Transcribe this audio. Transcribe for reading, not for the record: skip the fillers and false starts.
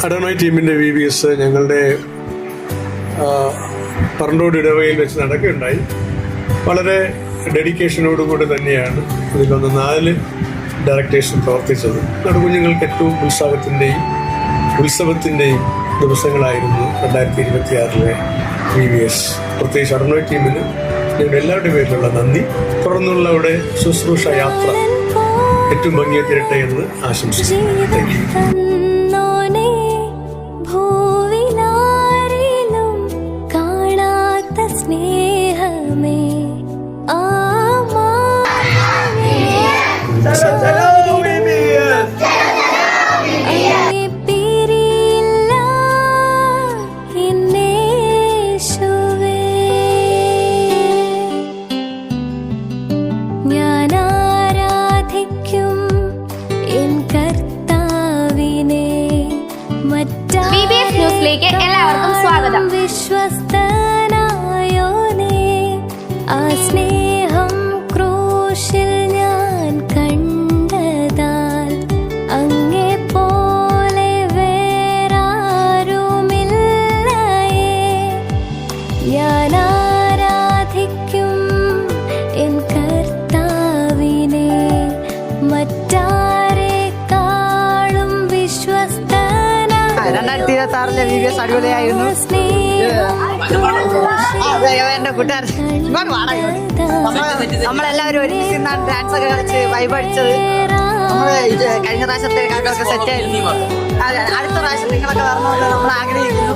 അഡോണോയ് ടീമിൻ്റെ VBS ഞങ്ങളുടെ പറണ്ടോട് ഇടവകയിൽ വെച്ച് നടക്കുകയുണ്ടായി. വളരെ ഡെഡിക്കേഷനോടുകൂടി തന്നെയാണ് ഇതിലൊന്ന് 4 ഡയറക്ടേഴ്സും പ്രവർത്തിച്ചത്. കുഞ്ഞുങ്ങൾക്ക് ഏറ്റവും ഉത്സവത്തിൻ്റെയും ദിവസങ്ങളായിരുന്നു 2026 VBS. പ്രത്യേകിച്ച് അഡോണോയ് ടീമിന് ഞങ്ങളുടെ എല്ലാവരുടെ പേരിലുള്ള നന്ദി. തുടർന്നുള്ള അവിടെ ശുശ്രൂഷ യാത്ര ഏറ്റവും ഭംഗിയെ തീരട്ടെ എന്ന് ആശംസിക്കുന്നു. എല്ലാവർക്കും സ്വാഗതം. വിശ്വസ്തനായോനേ, ആ സ്നേഹം ക്രൂശിൽ ഞാൻ കണ്ടതാൽ അങ്ങേ പോലെ വേറാരുമില്ലയേ. ഞാൻ ആരാധിക്കും എൻ കർത്താവിനെ, മറ്റാരെക്കാളും വിശ്വസ്ത. 2026 VBS അടിപൊളിയായിരുന്നു. എന്റെ കൂട്ടുകാർ നമ്മളെല്ലാവരും ഒരുമിച്ച് ഡാൻസ് ഒക്കെ കളിച്ച് വൈബടിച്ചത്. നമ്മള് കഴിഞ്ഞ പ്രാവശ്യത്തേക്കാളൊക്കെ സെറ്റായിരുന്നു. അടുത്ത പ്രാവശ്യം നിങ്ങളൊക്കെ വരണമെന്ന് നമ്മൾ ആഗ്രഹിക്കുന്നു.